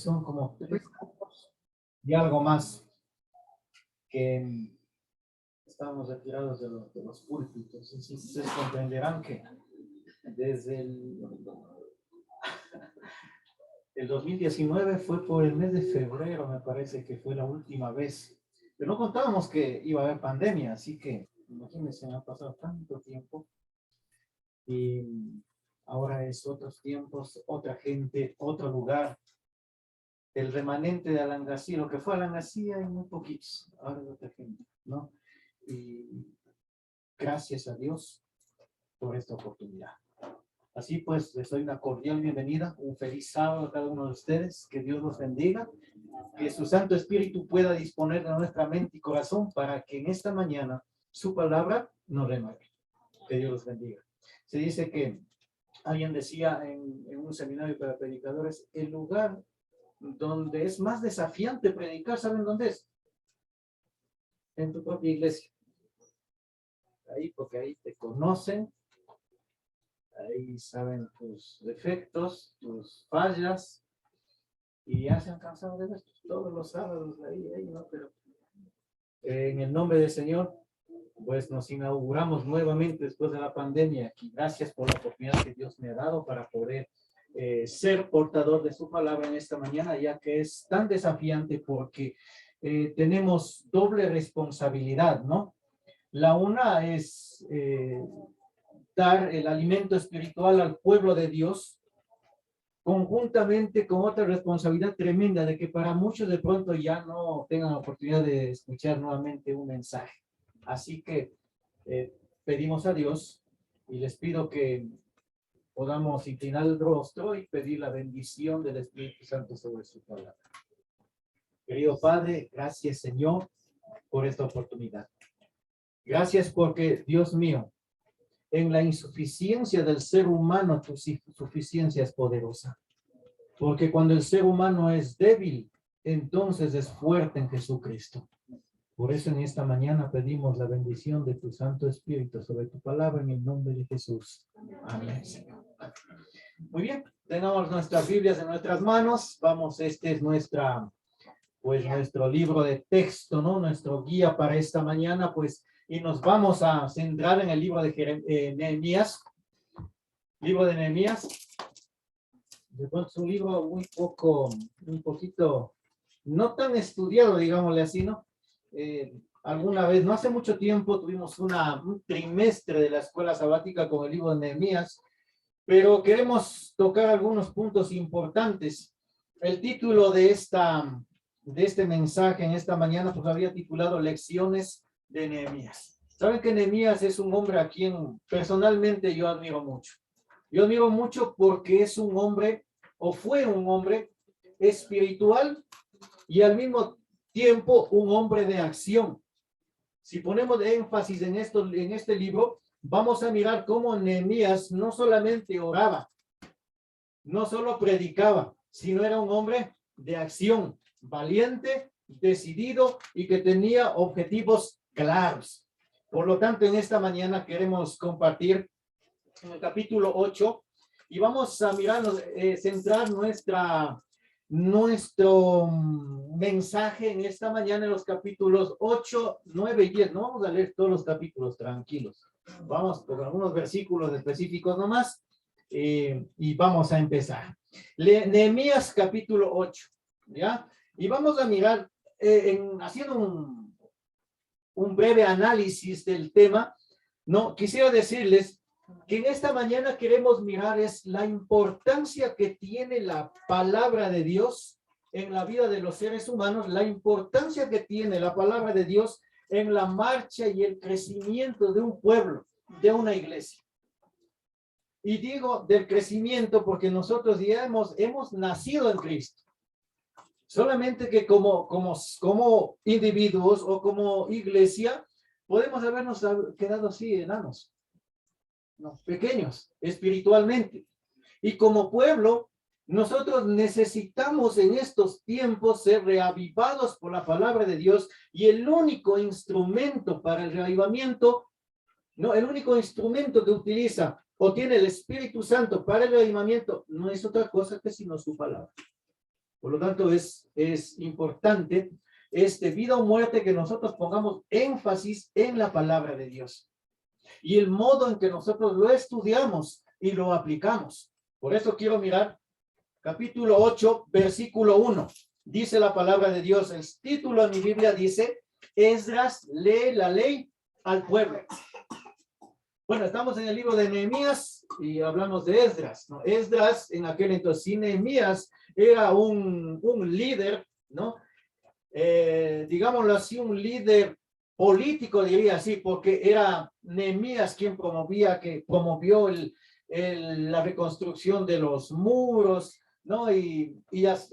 Son como 3 años y algo más que estamos retirados de los púlpitos. Y se comprenderán que desde el 2019 fue por el mes de febrero, me parece que fue la última vez. Pero no contábamos que iba a haber pandemia, así que imagínense, me ha pasado tanto tiempo. Y ahora es otros tiempos, otra gente, otro lugar. El remanente de Alangasí, lo que fue Alangasí hay muy poquitos, ahora es otra gente, ¿no? Y gracias a Dios por esta oportunidad. Así pues, les doy una cordial bienvenida, un feliz sábado a cada uno de ustedes, que Dios los bendiga, que su Santo Espíritu pueda disponer de nuestra mente y corazón para que en esta mañana su palabra nos renueve. Que Dios los bendiga. Se dice que alguien decía en un seminario para predicadores, el lugar donde es más desafiante predicar, ¿saben dónde es? En tu propia iglesia. Ahí, porque ahí te conocen, ahí saben tus defectos, tus fallas, y ya se han cansado de ver todos los sábados ahí, ¿no? Pero en el nombre del Señor, pues nos inauguramos nuevamente después de la pandemia. Y gracias por la oportunidad que Dios me ha dado para poder ser portador de su palabra en esta mañana, ya que es tan desafiante porque tenemos doble responsabilidad, ¿no? La una es dar el alimento espiritual al pueblo de Dios, conjuntamente con otra responsabilidad tremenda de que para muchos de pronto ya no tengan la oportunidad de escuchar nuevamente un mensaje. Así que pedimos a Dios y les pido que podamos inclinar el rostro y pedir la bendición del Espíritu Santo sobre su palabra. Querido Padre, gracias Señor por esta oportunidad. Gracias porque, Dios mío, en la insuficiencia del ser humano, tu suficiencia es poderosa. Porque cuando el ser humano es débil, entonces es fuerte en Jesucristo. Por eso en esta mañana pedimos la bendición de tu Santo Espíritu sobre tu palabra en el nombre de Jesús. Amén, Señor. Muy bien, tenemos nuestras Biblias en nuestras manos. Vamos, este es nuestro libro de texto, ¿no? Nuestro guía para esta mañana, pues, y nos vamos a centrar en el libro de Nehemías. Libro de Nehemías. Es un libro un poquito, no tan estudiado, digámosle así, ¿no? Alguna vez, no hace mucho tiempo, tuvimos un trimestre de la escuela sabática con el libro de Nehemías, pero queremos tocar algunos puntos importantes. El título de este mensaje en esta mañana, pues había titulado Lecciones de Nehemías. Saben que Nehemías es un hombre a quien personalmente yo admiro mucho. Yo admiro mucho porque es un hombre, o fue un hombre espiritual y al mismo tiempo un hombre de acción. Si ponemos énfasis en este libro, vamos a mirar cómo Nehemías no solamente oraba, no solo predicaba, sino era un hombre de acción, valiente, decidido y que tenía objetivos claros. Por lo tanto, en esta mañana queremos compartir en el capítulo 8 y vamos a centrar nuestro mensaje en esta mañana en los capítulos 8, 9 y 10. No vamos a leer todos los capítulos, tranquilos. Vamos con algunos versículos específicos nomás y vamos a empezar. Nehemías capítulo 8, ¿ya? Y vamos a mirar, haciendo un breve análisis del tema, ¿no? Quisiera decirles que en esta mañana queremos mirar es la importancia que tiene la palabra de Dios en la vida de los seres humanos, la importancia que tiene la palabra de Dios en la marcha y el crecimiento de un pueblo, de una iglesia. Y digo del crecimiento porque nosotros ya hemos nacido en Cristo. Solamente que como individuos o como iglesia podemos habernos quedado así enanos, ¿no? Pequeños espiritualmente. Y como pueblo, nosotros necesitamos en estos tiempos ser reavivados por la palabra de Dios y el único instrumento para el reavivamiento, no, el único instrumento que utiliza o tiene el Espíritu Santo para el reavivamiento no es otra cosa que sino su palabra. Por lo tanto, es importante, vida o muerte, que nosotros pongamos énfasis en la palabra de Dios y el modo en que nosotros lo estudiamos y lo aplicamos. Por eso quiero mirar capítulo 8, versículo 1. Dice la palabra de Dios, el título de mi Biblia dice, Esdras lee la ley al pueblo. Bueno, estamos en el libro de Nehemías y hablamos de Esdras, ¿no? Esdras en aquel entonces, sí, Nehemías era un líder, ¿no? Digámoslo así, un líder político, diría así, porque era Nehemías quien promovió la reconstrucción de los muros, ¿no? Y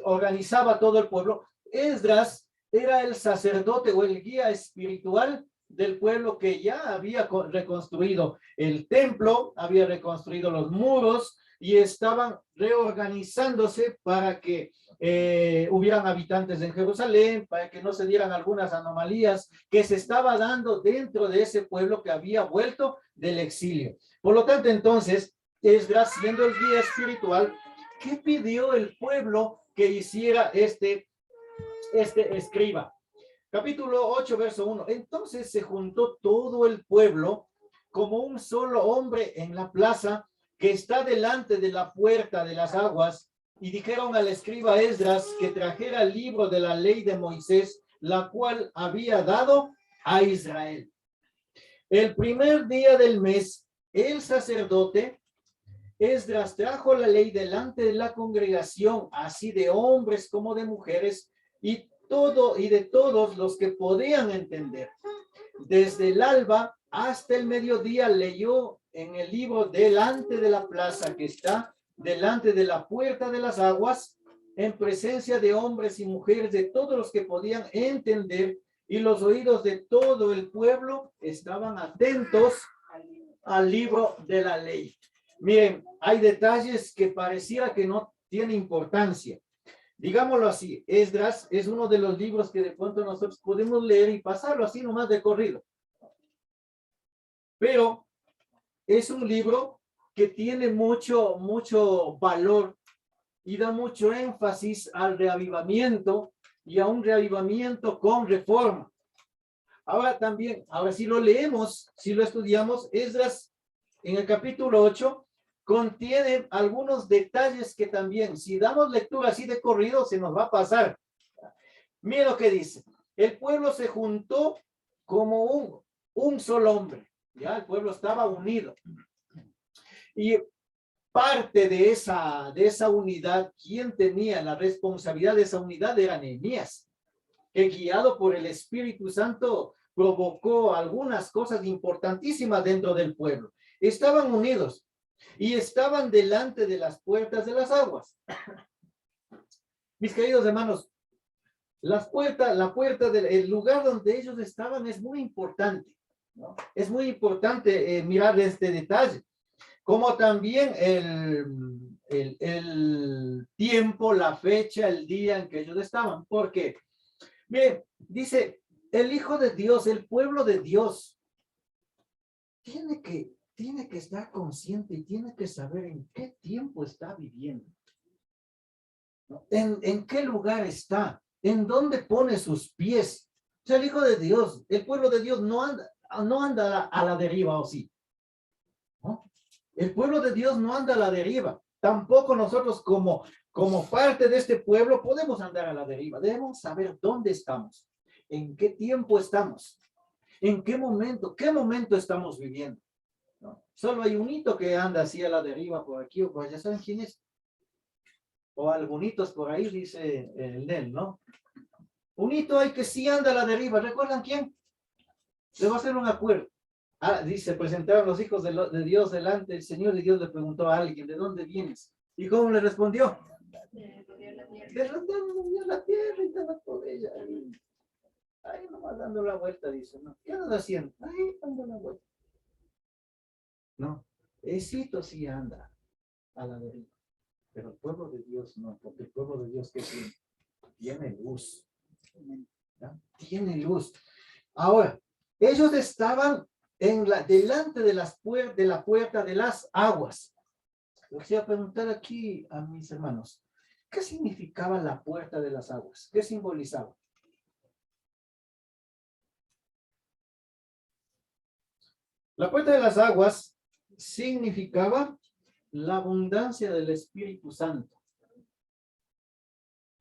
organizaba todo el pueblo. Esdras era el sacerdote o el guía espiritual del pueblo que ya había reconstruido el templo, había reconstruido los muros y estaban reorganizándose para que hubieran habitantes en Jerusalén, para que no se dieran algunas anomalías que se estaba dando dentro de ese pueblo que había vuelto del exilio. Por lo tanto, entonces, Esdras, siendo el guía espiritual, ¿qué pidió el pueblo que hiciera este escriba? Capítulo 8, verso 1. Entonces se juntó todo el pueblo como un solo hombre en la plaza que está delante de la puerta de las aguas, y dijeron al escriba Esdras que trajera el libro de la ley de Moisés, la cual había dado a Israel. El primer día del mes, el sacerdote Esdras trajo la ley delante de la congregación, así de hombres como de mujeres, y de todos los que podían entender. Desde el alba hasta el mediodía leyó en el libro delante de la plaza que está delante de la puerta de las aguas, en presencia de hombres y mujeres, de todos los que podían entender, y los oídos de todo el pueblo estaban atentos al libro de la ley. Miren, hay detalles que pareciera que no tienen importancia. Digámoslo así, Esdras es uno de los libros que de pronto nosotros podemos leer y pasarlo así nomás de corrido. Pero es un libro que tiene mucho valor y da mucho énfasis al reavivamiento y a un reavivamiento con reforma. Ahora si lo leemos, si lo estudiamos, Esdras en el capítulo 8 contiene algunos detalles que también, si damos lectura así de corrido, se nos va a pasar. Mira lo que dice. El pueblo se juntó como un solo hombre. Ya, el pueblo estaba unido. Y parte de esa unidad, quien tenía la responsabilidad de esa unidad era Nehemías, que guiado por el Espíritu Santo provocó algunas cosas importantísimas dentro del pueblo. Estaban unidos y estaban delante de las puertas de las aguas. Mis queridos hermanos, la puerta del lugar donde ellos estaban es muy importante, ¿no? Es muy importante mirar este detalle, como también el tiempo, la fecha, el día en que ellos estaban. Porque, miren, dice, el Hijo de Dios, el pueblo de Dios, tiene que estar consciente y tiene que saber en qué tiempo está viviendo, ¿no? En qué lugar está, en dónde pone sus pies. O sea, el Hijo de Dios, el pueblo de Dios no anda a la deriva, ¿o sí? ¿No? El pueblo de Dios no anda a la deriva. Tampoco nosotros como parte de este pueblo podemos andar a la deriva. Debemos saber dónde estamos, en qué tiempo estamos, en qué momento estamos viviendo, ¿no? Solo hay un hito que anda así a la deriva por aquí o por allá. ¿Saben quién es? O algunitos por ahí, dice el Nel, ¿no? Un hito hay que sí anda a la deriva. ¿Recuerdan quién? Le va a hacer un acuerdo. Dice, presentaron los hijos de Dios delante del Señor, y Dios le preguntó a alguien, ¿de dónde vienes? ¿Y cómo le respondió? De rodear la tierra y estaba por ella. Ahí nomás dando la vuelta, dice, ¿no? ¿Qué andas haciendo? Ahí dando la vuelta. No, Esito sí anda a la deriva, pero el pueblo de Dios no, porque el pueblo de Dios que tiene luz, ¿no? Tiene luz. Ahora, ellos estaban delante de la puerta de las aguas. Les voy a preguntar aquí a mis hermanos, ¿Qué significaba la puerta de las aguas? ¿Qué simbolizaba? La puerta de las aguas significaba la abundancia del Espíritu Santo.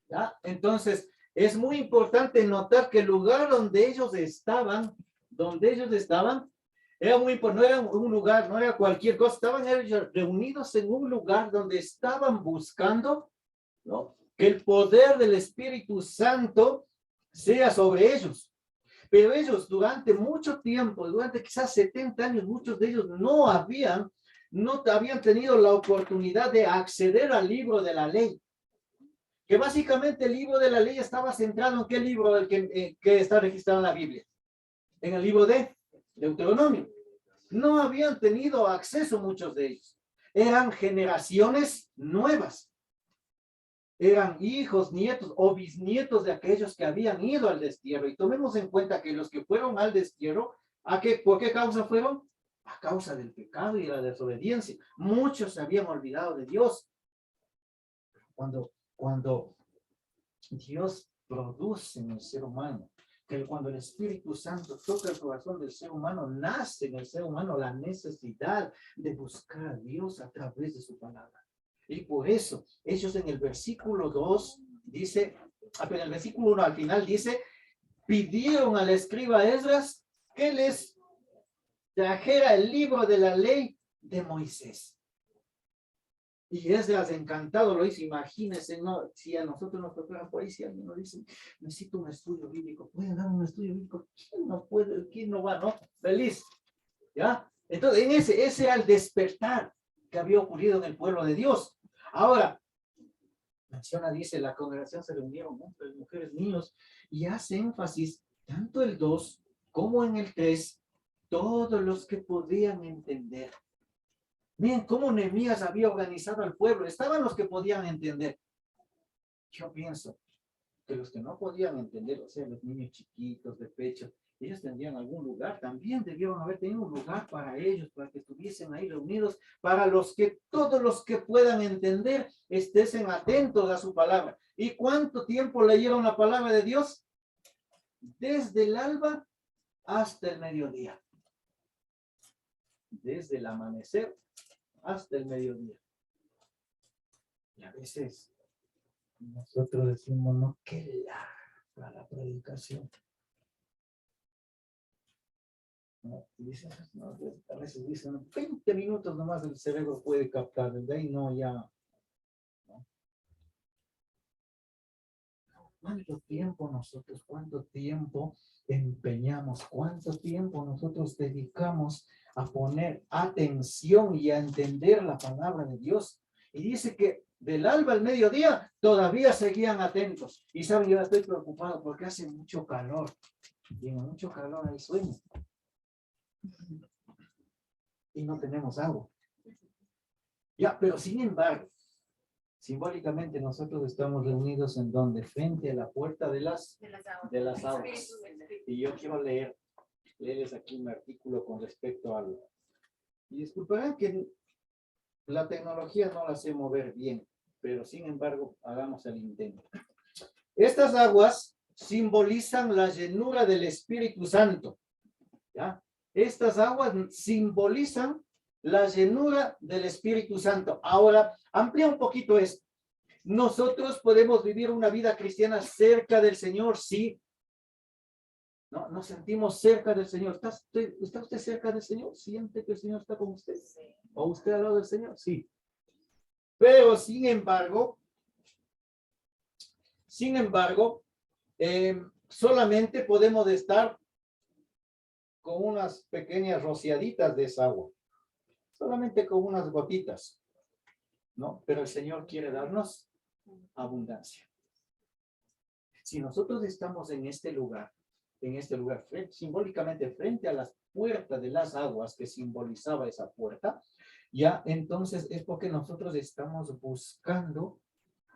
¿Ya? Entonces, es muy importante notar que el lugar donde ellos estaban, era muy importante, no era un lugar, no era cualquier cosa, estaban ellos reunidos en un lugar donde estaban buscando, ¿no?, que el poder del Espíritu Santo sea sobre ellos. Pero ellos durante mucho tiempo, durante quizás 70 años, muchos de ellos no habían tenido la oportunidad de acceder al libro de la ley. Que básicamente el libro de la ley estaba centrado en qué libro que está registrado en la Biblia. En el libro de Deuteronomio. No habían tenido acceso muchos de ellos. Eran generaciones nuevas. Eran hijos, nietos o bisnietos de aquellos que habían ido al destierro. Y tomemos en cuenta que los que fueron al destierro, ¿por qué causa fueron? A causa del pecado y la desobediencia. Muchos se habían olvidado de Dios. Cuando Dios produce en el ser humano, que cuando el Espíritu Santo toca el corazón del ser humano, nace en el ser humano la necesidad de buscar a Dios a través de su palabra. Y por eso, ellos en el versículo 2 dice, en el versículo 1 al final dice, pidieron al escriba Esdras que les trajera el libro de la ley de Moisés. Y Esdras encantado lo hizo. Imagínense, ¿no? Si a nosotros nos tocara por ahí, si alguien nos dice, necesito un estudio bíblico, ¿pueden dar un estudio bíblico? ¿Quién no puede? ¿Quién no va? ¿No? Feliz. ¿Ya? Entonces, ese era el despertar que había ocurrido en el pueblo de Dios. Ahora, menciona, dice, la congregación se reunieron, hombres, mujeres, niños, y hace énfasis, tanto el 2 como en el 3, todos los que podían entender. Miren cómo Nehemías había organizado al pueblo. Estaban los que podían entender. Yo pienso que los que no podían entender, o sea, los niños chiquitos de pecho, ellos tendrían algún lugar. También debieron haber tenido un lugar para ellos, para que estuviesen ahí reunidos, para todos los que puedan entender, estén atentos a su palabra. ¿Y cuánto tiempo leyeron la palabra de Dios? Desde el alba hasta el mediodía. Desde el amanecer hasta el mediodía. Y a veces nosotros decimos, no, qué larga la predicación. ¿No? Dicen, no, a veces dicen, 20 minutos nomás el cerebro puede captar, de ahí no, ya. ¿No? ¿Cuánto tiempo nosotros, cuánto tiempo empeñamos, cuánto tiempo nosotros dedicamos a poner atención y a entender la palabra de Dios? Y dice que del alba al mediodía todavía seguían atentos. Y saben, yo estoy preocupado porque hace mucho calor. Tiene mucho calor, hay sueño. Y no tenemos agua. Ya, pero sin embargo, simbólicamente nosotros estamos reunidos en donde, frente a la puerta de las aguas. Y yo quiero leerles aquí un artículo con respecto al... Y disculparán que la tecnología no la sé mover bien, pero sin embargo, hagamos el intento. Estas aguas simbolizan la llenura del Espíritu Santo. ¿Ya? Estas aguas simbolizan la llenura del Espíritu Santo. Ahora, amplía un poquito esto. Nosotros podemos vivir una vida cristiana cerca del Señor, sí. ¿No? Nos sentimos cerca del Señor. ¿Está usted cerca del Señor? ¿Siente que el Señor está con usted? Sí. ¿O usted al lado del Señor? Sí. Pero sin embargo, solamente podemos estar con unas pequeñas rociaditas de esa agua. Solamente con unas gotitas. ¿No? Pero el Señor quiere darnos abundancia. Si nosotros estamos en este lugar, simbólicamente frente a las puertas de las aguas que simbolizaba esa puerta, ya entonces es porque nosotros estamos buscando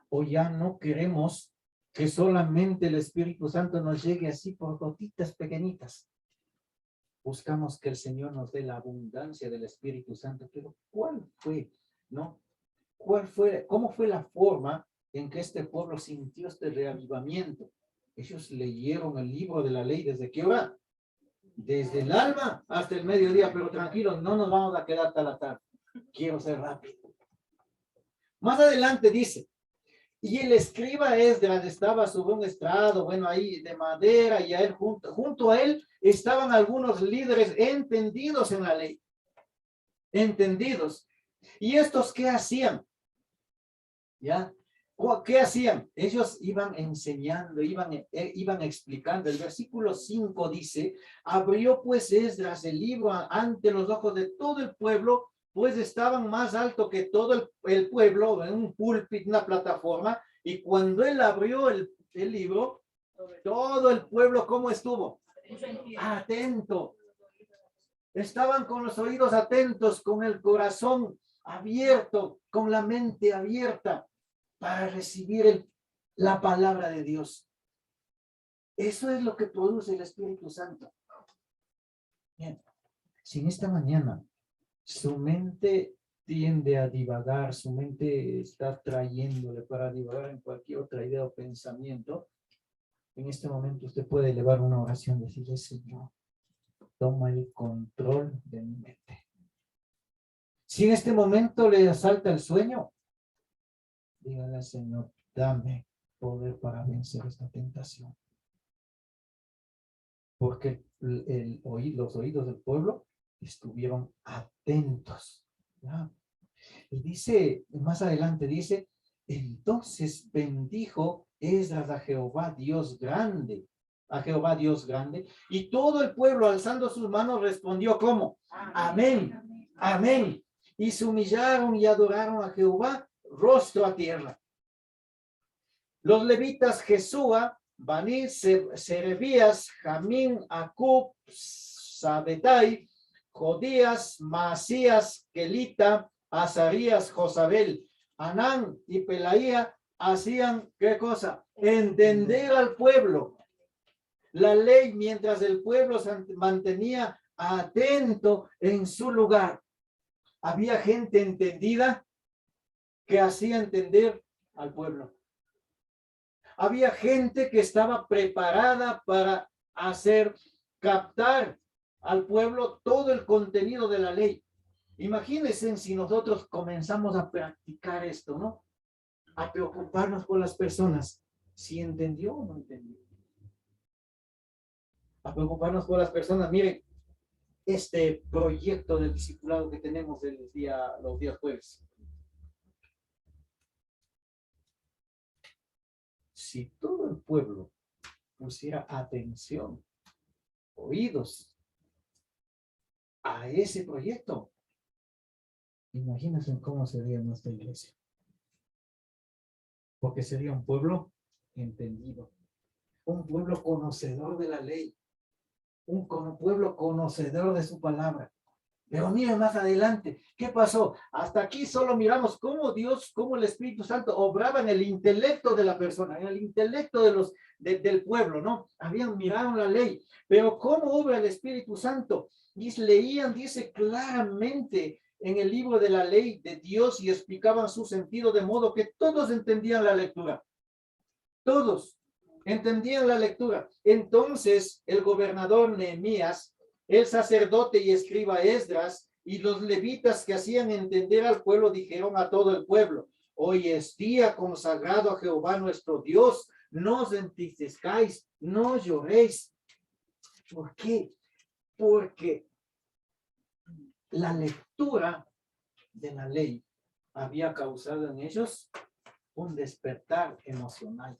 o ya no queremos que solamente el Espíritu Santo nos llegue así por gotitas pequeñitas. Buscamos que el Señor nos dé la abundancia del Espíritu Santo. Pero ¿cuál fue? ¿No? ¿Cómo fue la forma en que este pueblo sintió este reavivamiento. Ellos leyeron el libro de la ley ¿desde qué hora? Desde el alba hasta el mediodía, pero tranquilos, no nos vamos a quedar hasta la tarde. Quiero ser rápido. Más adelante dice, y el escriba Esdras estaba sobre un estrado, bueno, ahí de madera, y a él junto a él estaban algunos líderes entendidos en la ley. Entendidos. ¿Y estos qué hacían? ¿Ya? ¿Qué hacían? Ellos iban enseñando, iban explicando. El versículo 5 dice, abrió pues Esdras el libro ante los ojos de todo el pueblo, pues estaban más alto que todo el pueblo, en un púlpito, una plataforma, y cuando él abrió el libro, todo el pueblo, ¿cómo estuvo? Atento. Estaban con los oídos atentos, con el corazón abierto, con la mente abierta para recibir la palabra de Dios. Eso es lo que produce el Espíritu Santo. Bien, si en esta mañana su mente tiende a divagar, su mente está trayéndole para divagar en cualquier otra idea o pensamiento, en este momento usted puede elevar una oración y decirle, Señor, toma el control de mi mente. Si en este momento le asalta el sueño, dígale al Señor, dame poder para vencer esta tentación. Porque los oídos del pueblo estuvieron atentos. ¿Ya? Y dice, más adelante dice, entonces bendijo Esdras a Jehová Dios grande, y todo el pueblo alzando sus manos respondió ¿cómo? Amén, amén. Y se humillaron y adoraron a Jehová rostro a tierra. Los levitas Jesúa, Bani, Serebías, Jamín, Acub, Sabetai, Jodías, Masías, Kelita, Azarías, Josabel, Anán y Pelaía hacían, ¿qué cosa? Entender al pueblo la ley mientras el pueblo se mantenía atento en su lugar. Había gente entendida que hacía entender al pueblo. Había gente que estaba preparada para captar al pueblo todo el contenido de la ley. Imagínense si nosotros comenzamos a practicar esto, ¿no? A preocuparnos por las personas, si entendió o no entendió. A preocuparnos por las personas. Miren, este proyecto del discipulado que tenemos los días jueves. Si todo el pueblo pusiera atención, oídos a ese proyecto, imagínense cómo sería nuestra iglesia. Porque sería un pueblo entendido, un pueblo conocedor de la ley, un pueblo conocedor de su palabra. Pero miren más adelante, ¿qué pasó? Hasta aquí solo miramos cómo Dios, cómo el Espíritu Santo obraba en el intelecto de la persona, en el intelecto del pueblo, ¿no? Miraron la ley, pero cómo obra el Espíritu Santo. Y leían, dice claramente en el libro de la ley de Dios y explicaban su sentido de modo que todos entendían la lectura. Todos entendían la lectura. Entonces el gobernador Nehemías, el sacerdote y escriba Esdras y los levitas que hacían entender al pueblo dijeron a todo el pueblo, hoy es día consagrado a Jehová nuestro Dios, no os entristezcáis, no lloréis. ¿Por qué? Porque la lectura de la ley había causado en ellos un despertar emocional.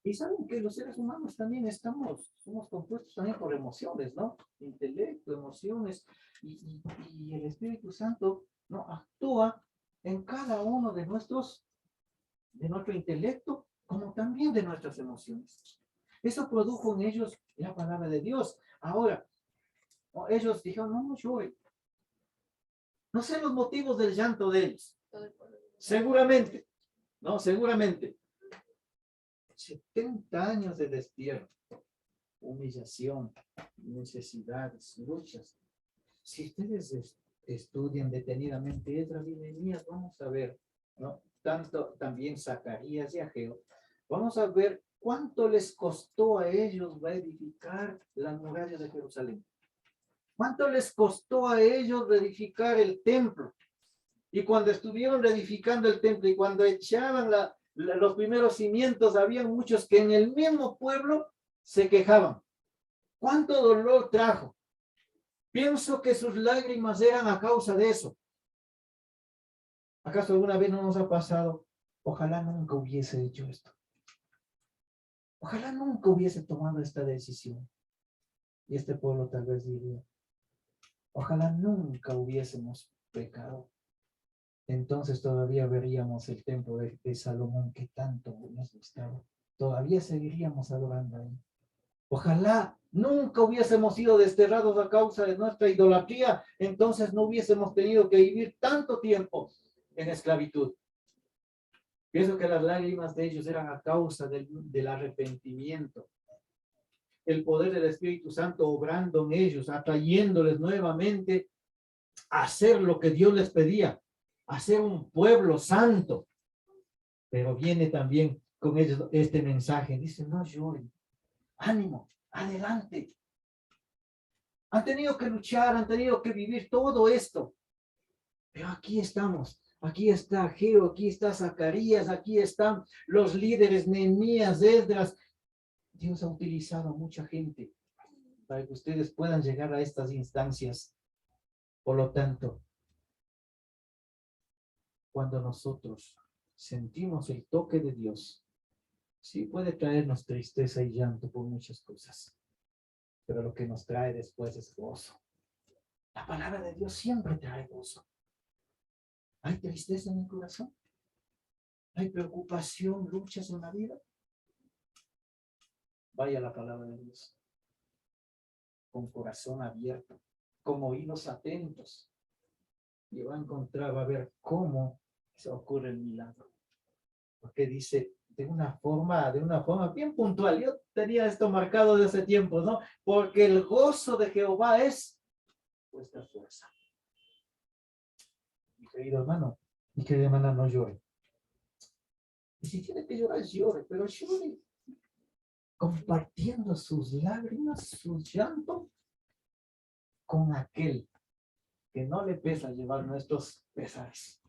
Y saben que los seres humanos también somos compuestos también por emociones, ¿no? Intelecto, emociones, y el Espíritu Santo, ¿no? Actúa en cada uno de nuestro intelecto, como también de nuestras emociones. Eso produjo en ellos la palabra de Dios. Ahora, ellos dijeron, no lloren. No sé los motivos del llanto de ellos. Seguramente, ¿no? Seguramente. 70 años de destierro, humillación, necesidades, luchas. Si ustedes estudian detenidamente Esdras y Nehemías, vamos a ver, ¿no? tanto también Zacarías y Ageo, vamos a ver cuánto les costó a ellos edificar las murallas de Jerusalén. ¿Cuánto les costó a ellos edificar el templo? Y cuando estuvieron edificando el templo y cuando echaban los primeros cimientos, había muchos que en el mismo pueblo se quejaban. ¿Cuánto dolor trajo? Pienso que sus lágrimas eran a causa de eso. ¿Acaso alguna vez no nos ha pasado? Ojalá nunca hubiese hecho esto. Ojalá nunca hubiese tomado esta decisión. Y este pueblo tal vez diría, ojalá nunca hubiésemos pecado. Entonces todavía veríamos el templo de Salomón que tanto nos gustaba. Todavía seguiríamos adorando ahí. Ojalá nunca hubiésemos sido desterrados a causa de nuestra idolatría. Entonces no hubiésemos tenido que vivir tanto tiempo en esclavitud. Pienso que las lágrimas de ellos eran a causa del arrepentimiento. El poder del Espíritu Santo obrando en ellos, atrayéndoles nuevamente a hacer lo que Dios les pedía, a ser un pueblo santo. Pero viene también con ellos este mensaje. Dice, no lloren, ánimo, adelante. Han tenido que luchar, han tenido que vivir todo esto. Pero aquí estamos. Aquí está Ageo, aquí está Zacarías, aquí están los líderes, Nehemías, Esdras. Dios ha utilizado a mucha gente para que ustedes puedan llegar a estas instancias. Por lo tanto, cuando nosotros sentimos el toque de Dios, sí puede traernos tristeza y llanto por muchas cosas, pero lo que nos trae después es gozo. La palabra de Dios siempre trae gozo. ¿Hay tristeza en el corazón? ¿Hay preocupación, luchas en la vida? Vaya la palabra de Dios. Con corazón abierto, con oídos atentos. Y va a encontrar, va a ver cómo se ocurre el milagro. Porque dice de una forma bien puntual. Yo tenía esto marcado de hace tiempo, ¿no? Porque el gozo de Jehová es vuestra fuerza. Mi querido hermano, mi querida hermana, no llore. Y si tiene que llorar, llore, pero llore compartiendo sus lágrimas, sus llantos con aquel que no le pesa llevar nuestros pesares.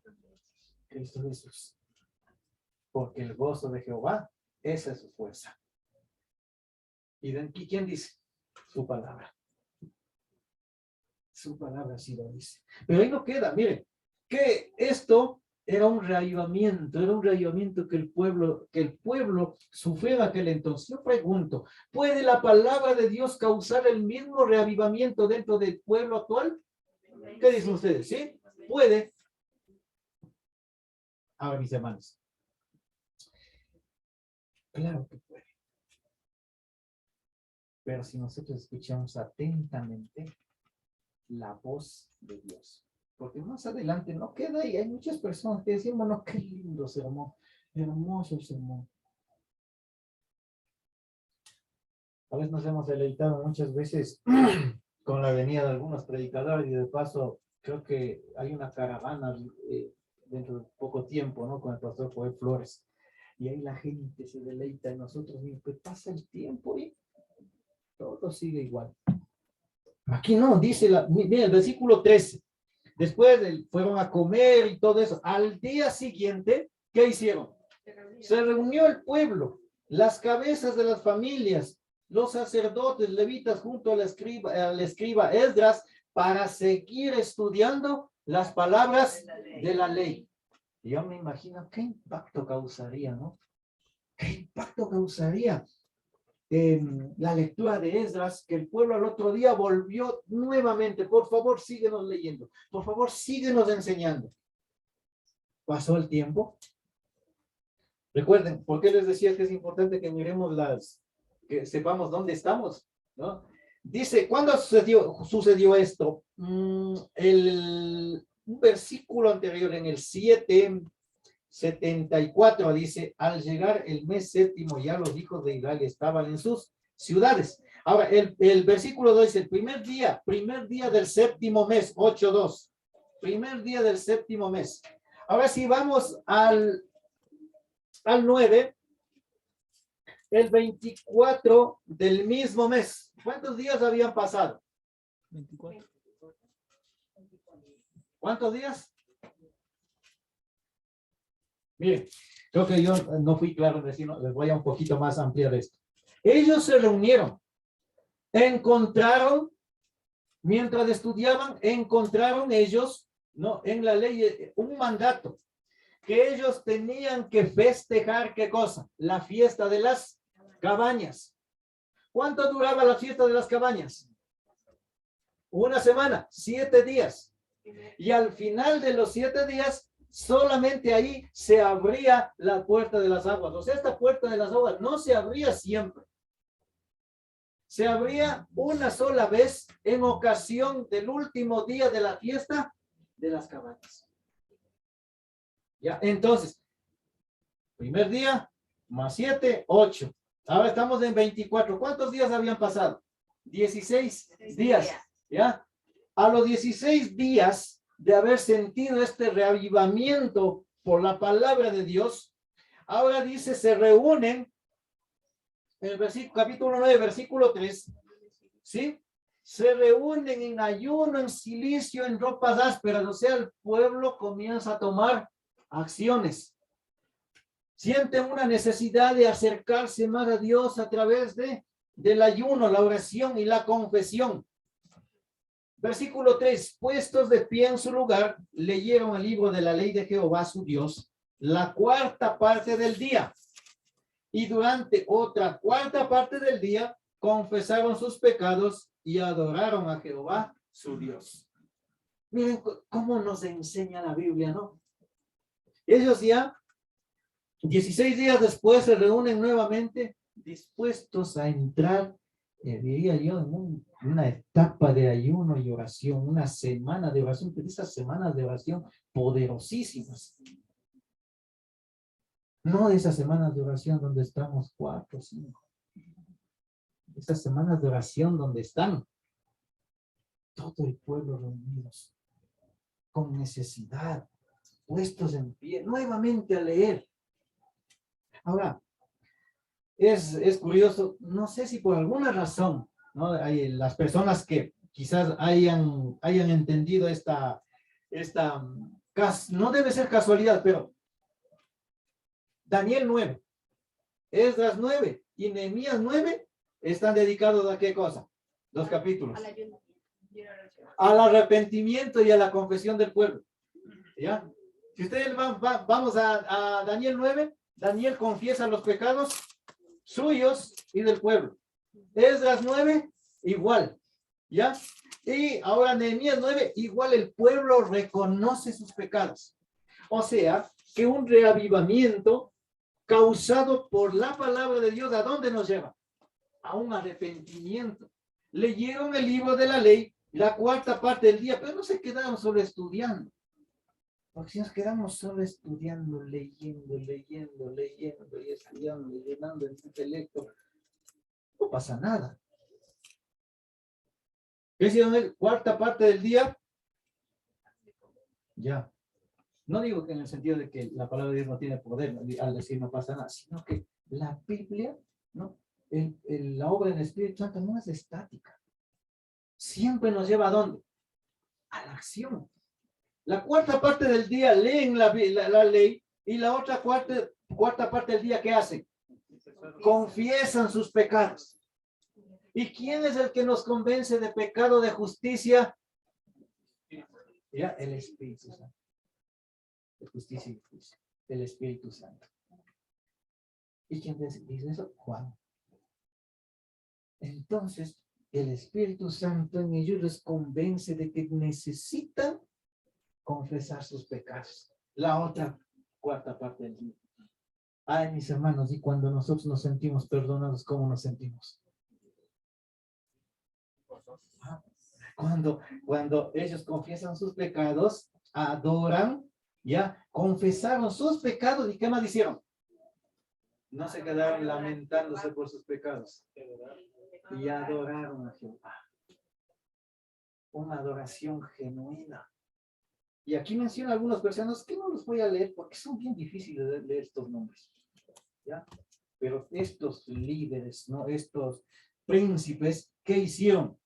Cristo Jesús. Porque el gozo de Jehová, esa es su fuerza. ¿Y de aquí quién dice? Su palabra. Su palabra sí lo dice. Pero ahí no queda, miren, que esto era un reavivamiento que el pueblo sufrió en aquel entonces. Yo pregunto, ¿puede la palabra de Dios causar el mismo reavivamiento dentro del pueblo actual? ¿Qué dicen ustedes? ¿Sí? ¿Puede? Ahora, mis hermanos. Claro que puede. Pero si nosotros escuchamos atentamente la voz de Dios. Porque más adelante no queda ahí. Hay muchas personas que decimos, bueno, qué lindo sermón, hermoso el sermón. A veces nos hemos deleitado muchas veces con la venida de algunos predicadores y de paso creo que hay una caravana dentro de poco tiempo, ¿no? Con el pastor Joel Flores. Y ahí la gente se deleita y nosotros mismos, pues pasa el tiempo y todo sigue igual. Aquí no, dice, mira el versículo 13. Después fueron a comer y todo eso. Al día siguiente, ¿qué hicieron? Se reunió el pueblo, las cabezas de las familias, los sacerdotes, levitas, junto al escriba Esdras, para seguir estudiando las palabras de la ley. Y yo me imagino qué impacto causaría, ¿no? ¿Qué impacto causaría la lectura de Esdras, que el pueblo al otro día volvió nuevamente? Por favor, síguenos leyendo. Por favor, síguenos enseñando. Pasó el tiempo. Recuerden, ¿por qué les decía que es importante que miremos que sepamos dónde estamos, ¿no? Dice, ¿cuándo sucedió esto? Un versículo anterior, en el 7:74, dice, al llegar el mes séptimo, ya los hijos de Israel estaban en sus ciudades. Ahora, el versículo 2 dice, el primer día del séptimo mes, 8:2, primer día del séptimo mes. Ahora, si vamos al al 9, el 24 del mismo mes. ¿Cuántos días habían pasado? 24. ¿Cuántos días? Miren, creo que yo no fui claro en decir, les voy a un poquito más ampliar esto. Ellos se reunieron, encontraron, mientras estudiaban, encontraron ellos, ¿no? En la ley, un mandato, que ellos tenían que festejar, ¿qué cosa? La fiesta de las cabañas. ¿Cuánto duraba la fiesta de las cabañas? Una semana, 7 días. Y al final de los 7 días, solamente ahí se abría la puerta de las aguas. O sea, esta puerta de las aguas no se abría siempre. Se abría una sola vez en ocasión del último día de la fiesta de las cabañas. Ya, entonces, primer día, más 7, 8. Ahora estamos en 24. ¿Cuántos días habían pasado? 16 días. ¿Ya? A los 16 días de haber sentido este reavivamiento por la palabra de Dios, ahora dice, se reúnen, en el capítulo 9, versículo 3, ¿sí? Se reúnen en ayuno, en silicio, en ropas ásperas, o sea, el pueblo comienza a tomar acciones. Sienten una necesidad de acercarse más a Dios a través del ayuno, la oración y la confesión. Versículo 3, puestos de pie en su lugar, leyeron el libro de la ley de Jehová su Dios, la cuarta parte del día. Y durante otra cuarta parte del día, confesaron sus pecados y adoraron a Jehová su Dios. Miren cómo nos enseña la Biblia, ¿no? Ellos ya 16 días después se reúnen nuevamente dispuestos a entrar, diría yo, en una etapa de ayuno y oración, una semana de oración, pero esas semanas de oración poderosísimas. No de esas semanas de oración donde estamos 4 o 5. Esas semanas de oración donde están todo el pueblo reunidos, con necesidad, puestos en pie, nuevamente a leer. Ahora, es curioso, no sé si por alguna razón, ¿no? Hay las personas que quizás hayan entendido no debe ser casualidad, pero Daniel 9, Esdras 9 y Nehemías 9 están dedicados a qué cosa? 2 capítulos. Al arrepentimiento y a la confesión del pueblo. ¿Ya? Si ustedes vamos a Daniel 9, Daniel confiesa los pecados suyos y del pueblo. Esdras 9, igual. ¿Ya? Y ahora Nehemías 9, igual el pueblo reconoce sus pecados. O sea, que un reavivamiento causado por la palabra de Dios, ¿a dónde nos lleva? A un arrepentimiento. Leyeron el libro de la ley, la cuarta parte del día, pero no se quedaron solo estudiando. Porque si nos quedamos solo estudiando, leyendo y estudiando, y llenando el intelecto, no pasa nada. ¿Qué hicieron? Cuarta parte del día. Ya. No digo que en el sentido de que la palabra de Dios no tiene poder al decir no pasa nada, sino que la Biblia, ¿no? La obra del Espíritu Santo no es estática. Siempre nos lleva ¿a dónde? A la acción. La cuarta parte del día leen la ley y la otra cuarta parte del día, ¿qué hacen? Confiesan sus pecados. ¿Y quién es el que nos convence de pecado, de justicia? Ya, el Espíritu Santo. De justicia y justicia. El Espíritu Santo. ¿Y quién dice eso? Juan. Entonces, el Espíritu Santo en ellos les convence de que necesitan confesar sus pecados. La otra cuarta parte del día. Ay, mis hermanos, y cuando nosotros nos sentimos perdonados, ¿cómo nos sentimos? Cuando ellos confiesan sus pecados, adoran, ya, confesaron sus pecados, ¿y qué más hicieron? No se quedaron lamentándose por sus pecados. Y adoraron a Jehová. Una adoración genuina. Y aquí menciona algunas personas que no los voy a leer porque son bien difíciles de leer estos nombres. ¿ya? Pero estos líderes, ¿no? Estos príncipes, ¿qué hicieron?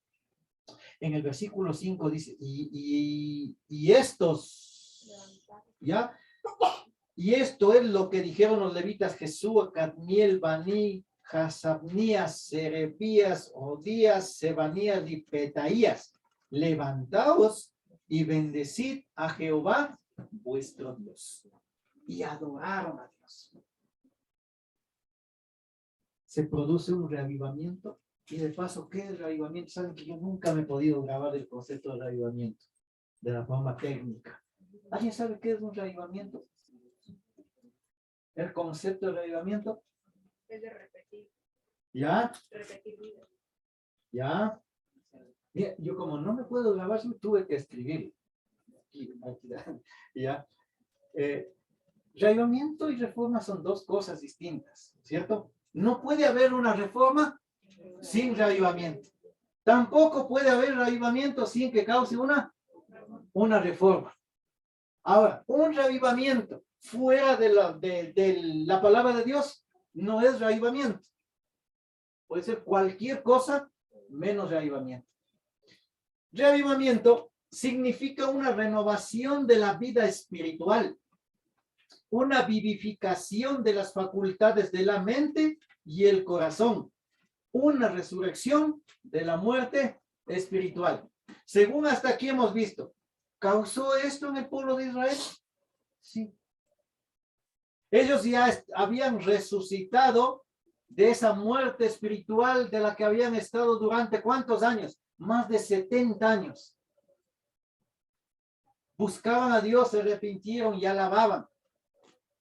En el versículo 5 dice, y estos, ¿ya? Y esto es lo que dijeron los levitas: Jesúa, Cadmiel, Baní, Hasabnías, Serebías, Odías, Sebanías y Petaías. Levantaos y bendecid a Jehová vuestro Dios. Y adoraron a Dios. Se produce un reavivamiento. Y de paso, ¿qué es reavivamiento? Saben que yo nunca me he podido grabar el concepto de reavivamiento de la forma técnica. ¿Alguien sabe qué es un reavivamiento? El concepto de reavivamiento Es de repetir. ¿ya? Repetir vida. ¿Ya? Mira, yo como no me puedo grabar, tuve que escribir. ¿Ya? Reavivamiento y reforma son dos cosas distintas, ¿cierto? No puede haber una reforma sin reavivamiento. Tampoco puede haber reavivamiento sin que cause una reforma. Ahora, un reavivamiento fuera de la palabra de Dios no es reavivamiento. Puede ser cualquier cosa menos reavivamiento. Reavivamiento significa una renovación de la vida espiritual, una vivificación de las facultades de la mente y el corazón, una resurrección de la muerte espiritual. Según hasta aquí hemos visto, ¿causó esto en el pueblo de Israel? Sí. Ellos ya habían resucitado de esa muerte espiritual de la que habían estado durante ¿cuántos años? Más de 70 años. Buscaban a Dios, se arrepintieron y alababan.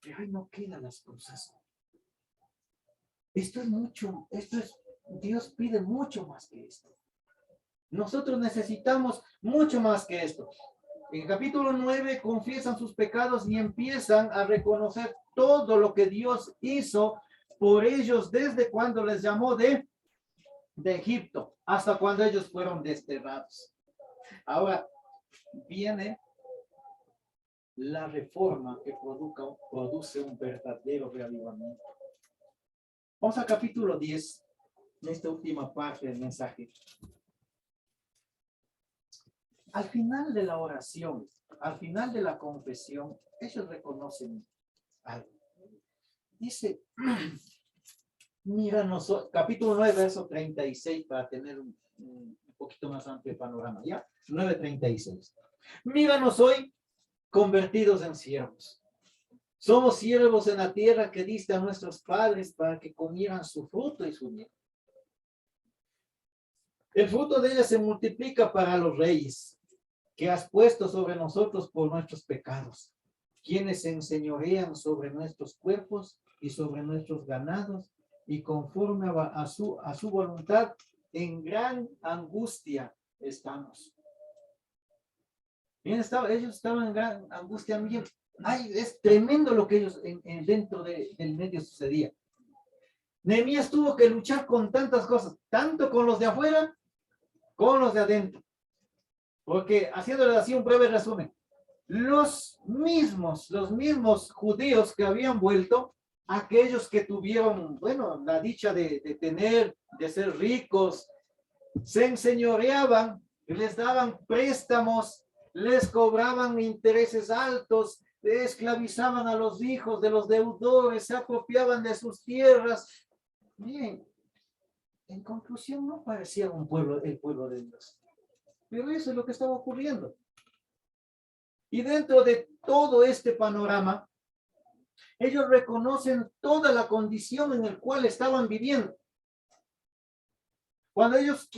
Pero ahí no quedan las cosas. Esto es mucho, Dios pide mucho más que esto. Nosotros necesitamos mucho más que esto. En el capítulo 9 confiesan sus pecados y empiezan a reconocer todo lo que Dios hizo por ellos desde cuando les llamó de Egipto hasta cuando ellos fueron desterrados. Ahora viene la reforma que produce un verdadero reavivamiento. Vamos al capítulo 10, en esta última parte del mensaje. Al final de la oración, al final de la confesión, ellos reconocen algo. Dice, míranos, capítulo 9, verso 36, para tener un poquito más amplio panorama, ¿ya? 9:36. Míranos hoy convertidos en siervos. Somos siervos en la tierra que diste a nuestros padres para que comieran su fruto y su miel. El fruto de ella se multiplica para los reyes que has puesto sobre nosotros por nuestros pecados, quienes se enseñorean sobre nuestros cuerpos y sobre nuestros ganados, y conforme a su voluntad, en gran angustia estamos. Bien, ellos estaban en gran angustia. Bien, ay, es tremendo lo que ellos dentro del medio sucedía. Nehemías tuvo que luchar con tantas cosas, tanto con los de afuera, con los de adentro. Porque, haciéndoles así un breve resumen, los mismos judíos que habían vuelto, aquellos que tuvieron, bueno, la dicha de tener, de ser ricos, se enseñoreaban, les daban préstamos, les cobraban intereses altos, esclavizaban a los hijos de los deudores, se apropiaban de sus tierras. Bien, en conclusión no parecía el pueblo de Dios. Pero eso es lo que estaba ocurriendo. Y dentro de todo este panorama, ellos reconocen toda la condición en la cual estaban viviendo. Cuando ellos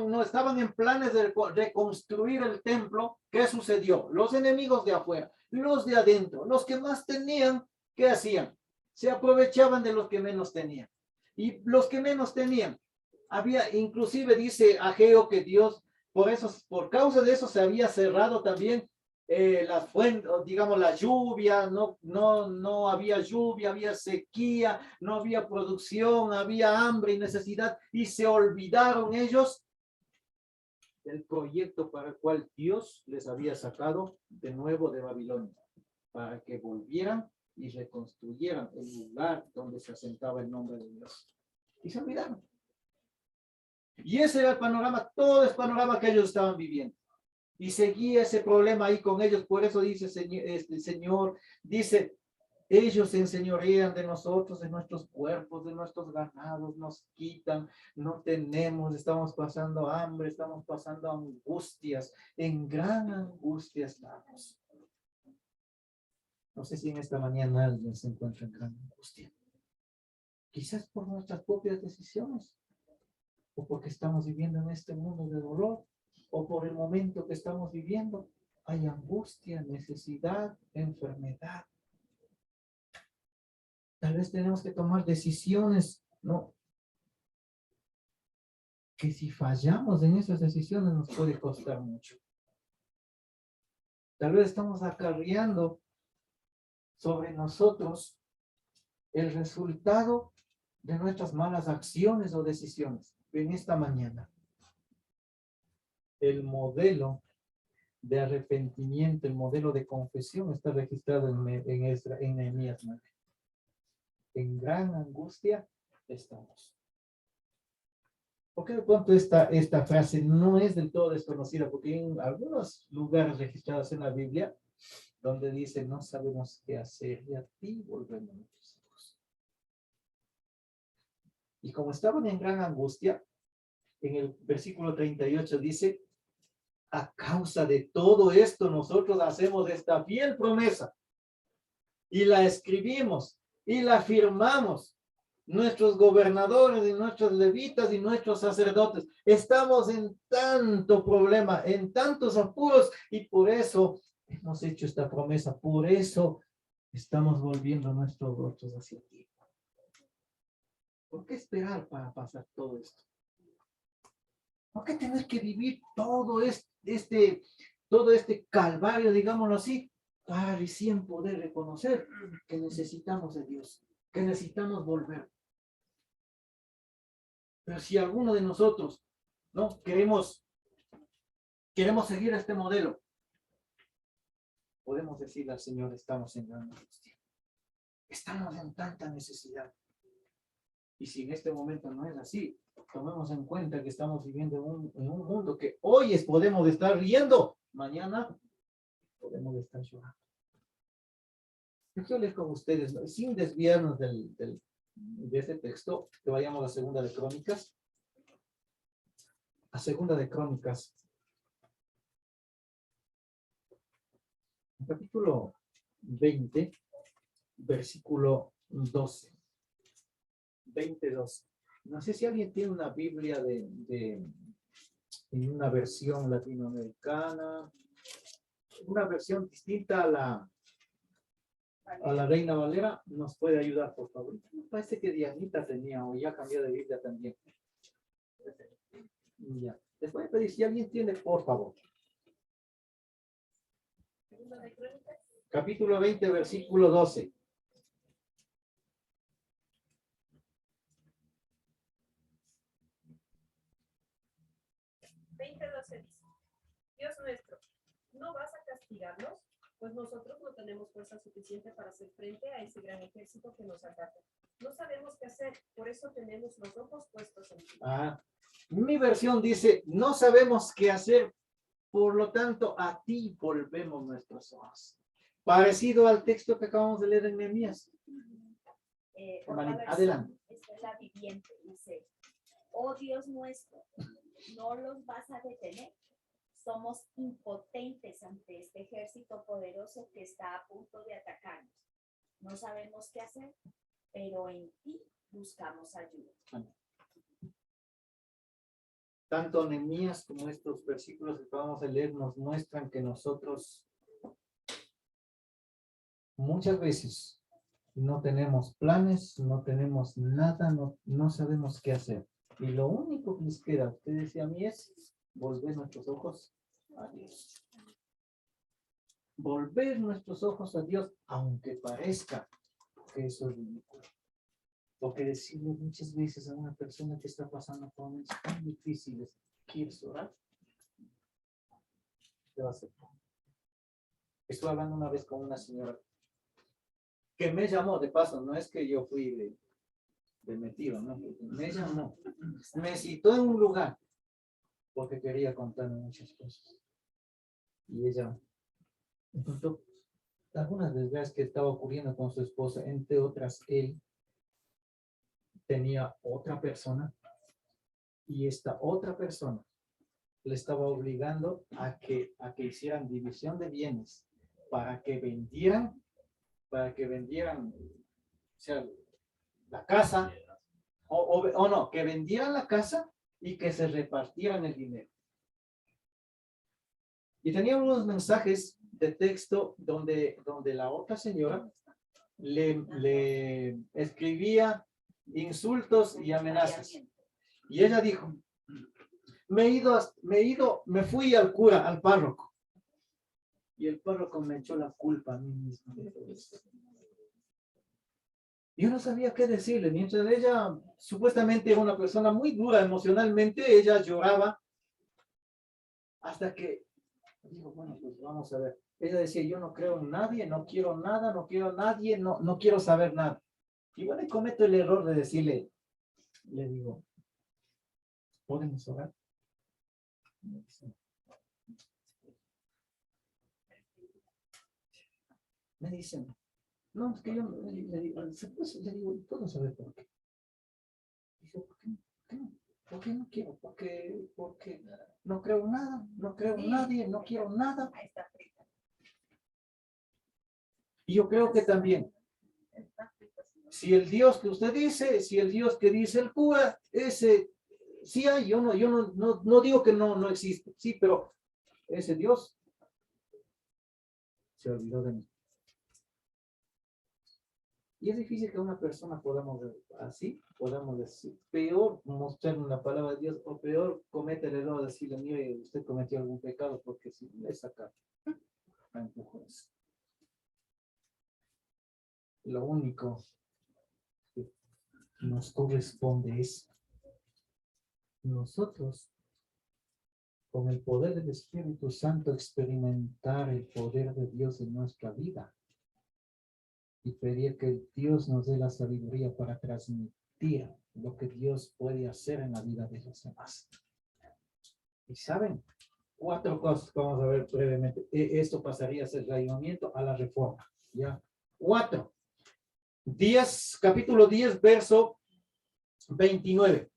no estaban en planes de reconstruir el templo, ¿qué sucedió? Los enemigos de afuera, los de adentro, los que más tenían, ¿qué hacían? Se aprovechaban de los que menos tenían. Y los que menos tenían, inclusive dice Ageo que Dios, por causa de eso se había cerrado también las fuentes, digamos la lluvia, no había lluvia, había sequía, no había producción, había hambre y necesidad, y se olvidaron ellos del proyecto para el cual Dios les había sacado de nuevo de Babilonia, para que volvieran y reconstruyeran el lugar donde se asentaba el nombre de Dios. Y se olvidaron. Y ese era el panorama, todo el panorama que ellos estaban viviendo. Y seguía ese problema ahí con ellos. Por eso dice el Señor, dice, ellos se enseñorean de nosotros, de nuestros cuerpos, de nuestros ganados, nos quitan, no tenemos, estamos pasando hambre, estamos pasando angustias, en gran angustia estamos. No sé si en esta mañana alguien se encuentra en gran angustia. Quizás por nuestras propias decisiones, o porque estamos viviendo en este mundo de dolor, o por el momento que estamos viviendo. Hay angustia, necesidad, enfermedad. Tal vez tenemos que tomar decisiones, ¿no? Que si fallamos en esas decisiones nos puede costar mucho. Tal vez estamos acarreando sobre nosotros el resultado de nuestras malas acciones o decisiones. En esta mañana, el modelo de arrepentimiento, el modelo de confesión está registrado en Nehemías 9. En gran angustia estamos. ¿Por qué de pronto esta frase no es del todo desconocida? Porque en algunos lugares registrados en la Biblia, donde dice, no sabemos qué hacer, y a ti volvemos nuestros hijos. Y como estaban en gran angustia, en el versículo 38 dice, a causa de todo esto nosotros hacemos esta fiel promesa, y la escribimos, y la firmamos. Nuestros gobernadores y nuestros levitas y nuestros sacerdotes. Estamos en tanto problema, en tantos apuros, y por eso hemos hecho esta promesa. Por eso estamos volviendo nuestros rostros hacia ti. ¿Por qué esperar para pasar todo esto? ¿Por qué tener que vivir todo este calvario, digámoslo así, para recién poder reconocer que necesitamos de Dios, que necesitamos volver? Pero si alguno de nosotros, ¿no? Queremos seguir este modelo, podemos decirle al Señor, estamos en gran angustia. Estamos en tanta necesidad. Y si en este momento no es así, tomemos en cuenta que estamos viviendo en un mundo que hoy podemos estar riendo, mañana podemos estar llorando. Yo quiero leer con ustedes, ¿no? Sin desviarnos de este texto, que vayamos a Segunda de Crónicas. A Segunda de Crónicas, capítulo 20, versículo 12. 22. No sé si alguien tiene una Biblia en una versión latinoamericana, una versión distinta a la Reina Valera, nos puede ayudar, por favor. Me parece que Dianita tenía, o ya cambió de Biblia también. Ya. Les voy a pedir si alguien tiene, por favor. Capítulo 20, versículo 12. Dios nuestro, ¿no vas a castigarnos? Pues nosotros no tenemos fuerza suficiente para hacer frente a ese gran ejército que nos ataca. No sabemos qué hacer, por eso tenemos los ojos puestos en ti. Mi versión dice, no sabemos qué hacer, por lo tanto, a ti volvemos nuestros ojos. Parecido al texto que acabamos de leer en Nehemías. Adelante. Esta es la viviente, dice, oh Dios nuestro, ¿no los vas a detener? Somos impotentes ante este ejército poderoso que está a punto de atacarnos. No sabemos qué hacer, pero en ti buscamos ayuda. Tanto Nehemías como estos versículos que acabamos de leer nos muestran que nosotros muchas veces no tenemos planes, no tenemos nada, no sabemos qué hacer. Y lo único que nos queda, usted decía a mí, es volver nuestros ojos a Dios. Volver nuestros ojos a Dios, aunque parezca que eso es ridículo. Porque decirle muchas veces a una persona que está pasando por momentos tan difíciles, ¿quieres orar? ¿Qué va a hacer? Estuve hablando una vez con una señora que me llamó, de paso, no es que yo fui de metido, ¿no? Me llamó, me citó en un lugar, porque quería contarme muchas cosas. Y ella me contó algunas desgracias que estaba ocurriendo con su esposa, entre otras, él tenía otra persona, y esta otra persona le estaba obligando a que hicieran división de bienes para que vendieran, o sea, la casa, o no, que vendieran la casa y que se repartieran el dinero. Y tenía unos mensajes de texto donde la otra señora le escribía insultos y amenazas. Y ella dijo, me fui al cura, al párroco. Y el párroco me echó la culpa a mí mismo de todo esto. Yo no sabía qué decirle. Mientras ella supuestamente era una persona muy dura emocionalmente, ella lloraba hasta que dijo, bueno, pues vamos a ver. Ella decía, yo no creo en nadie, no quiero nada, no quiero a nadie, no quiero saber nada. Y bueno, y cometo el error de decirle, le digo, ¿podemos orar? Me dicen, no, es que yo le digo, ¿puedo saber por qué? Dice, ¿por qué no? ¿Por qué no quiero? Porque no creo en nada, no creo en nadie, no quiero nada. Y yo creo que también, si el Dios que usted dice, si el Dios que dice el cura, ese sí hay, yo no digo que no existe, sí, pero ese Dios se olvidó de mí. Y es difícil que una persona podamos decir, peor mostrar la palabra de Dios, o peor comete el error de decirle, mire, usted cometió algún pecado, porque si no le saca a empujones. Lo único que nos corresponde es nosotros, con el poder del Espíritu Santo, experimentar el poder de Dios en nuestra vida y pedir que Dios nos dé la sabiduría para transmitir lo que Dios puede hacer en la vida de los demás. Y saben, 4 cosas que vamos a ver brevemente. Esto pasaría a ser el avivamiento a la reforma. ¿Ya? 4. Capítulo 10, verso 29.